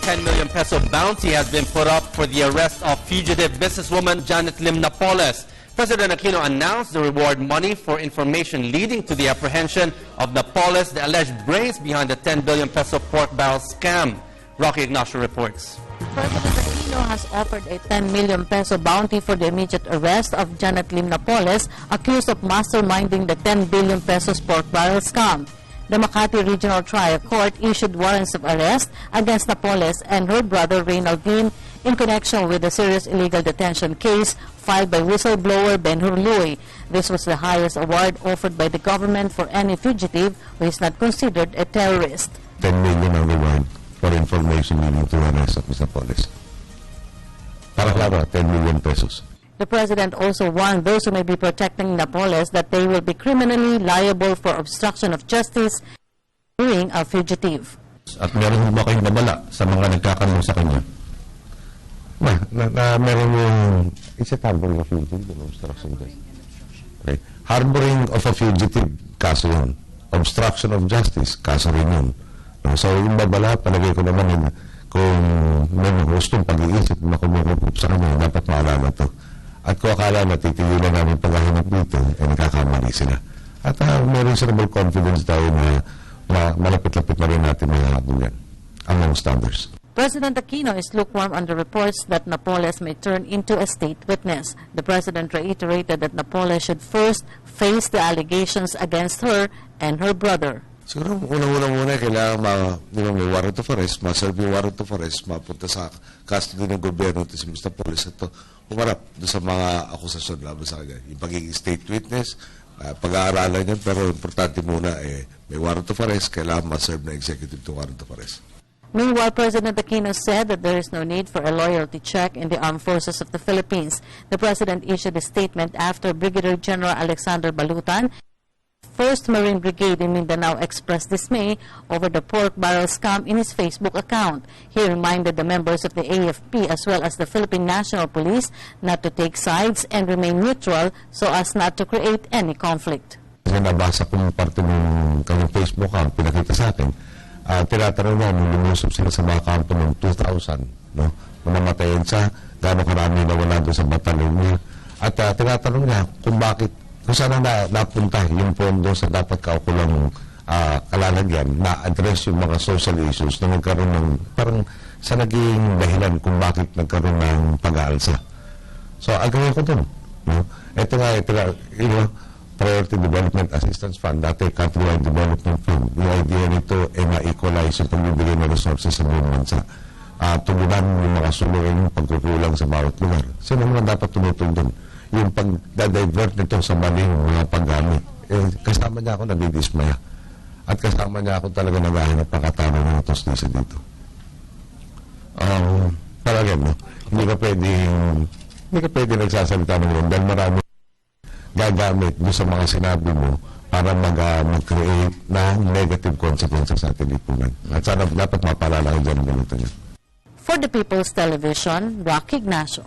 10 million peso bounty has been put up for the arrest of fugitive businesswoman Janet Lim Napoles. President Aquino announced the reward money for information leading to the apprehension of Napoles, the alleged brains behind the 10 billion peso pork barrel scam. Rocky Ignacio reports. President Aquino has offered a 10 million peso bounty for the immediate arrest of Janet Lim Napoles, accused of masterminding the 10 billion pesos pork barrel scam. The Makati Regional Trial Court issued warrants of arrest against Napoles and her brother Reynald Lim in connection with the serious illegal detention case filed by whistleblower Ben Hurluy. This was the highest award offered by the government for any fugitive who is not considered a terrorist. 10 million ang reward for information leading to arrest of Ms. Napoles. Para klaro, 10 million pesos. The President also warned those who may be protecting Napoles that they will be criminally liable for obstruction of justice being a fugitive. At meron ba kayong babala sa mga nagkakanong sa kanya? Meron yung, it's a harboring of fugitive, obstruction of justice. Okay. Harboring of a fugitive, kaso yun. Obstruction of justice, kaso rin yun. So yung babala, palagay ko naman yun, kung may gustong pag-iisip na kumukup sa kanya, dapat maalala to. At kung akala na titigilan namin paghahanap dito, nakakamali sila. At may reasonable confidence tayo na malapit-lapit na rin natin mahahabol yan, amongst others. President Aquino is lukewarm on the reports that Napoles may turn into a state witness. The President reiterated that Napoles should first face the allegations against her and her brother. Siguro, unang-una kailangan may warrant of arrest, ma-serve yung warrant of arrest, mapunta sa custody ng gobyerno ito si Mr. Napoles at humarap doon sa mga akusasyon laban sa kanya. Yung pagiging state witness, pag-aaralan yan, pero importante muna, may warrant of arrest, kailangan ma-serve na executive to warrant of arrest. Meanwhile, President Aquino said that there is no need for a loyalty check in the armed forces of the Philippines. The President issued a statement after Brigadier General Alexander Balutan, 1st Marine Brigade in Mindanao, expressed dismay over the pork barrel scam in his Facebook account. He reminded the members of the AFP as well as the Philippine National Police not to take sides and remain neutral so as not to create any conflict. Kasi nabasa kong parte ng kanyang Facebook account, pinakita sa akin, tinatanong na nung lumusob sila sa mga kampo ng 2,000, no? Namatayin siya, gano'ng karami na wala doon sa batalyon niya. At tinatanong niya kung bakit, kung saan napunta yung pondo sa dapat kaukulang kalalagyan na address yung mga social issues na nagkaroon ng, parang sa naging dahilan kung bakit nagkaroon ng pag-aalsa. So, agawin ko dun. No? Ito nga, Priority Development Assistance Fund, dati Countrywide Development Fund. Yung idea nito ay ma-equalize yung pagbibigay ng resources sa buong bansa. Tugunan yung mga sulong, yung pagkukulang sa bawat lugar. Sino naman dapat tumutong dun? Yung pag-divert nito sa maling mga paggamit. Kasama niya ako nabidismaya. At kasama niya ako talaga naghahanap ng katama ng tosnisa dito. Parang no? Hindi ka pwede nagsasalita ng yun dahil marami gagamit doon sa mga sinabi mo para mag-create na negative consequences sa ating lipunan. At sana dapat mapalala ko dyan ang ganito niya. For the People's Television, Rocky Ignacio.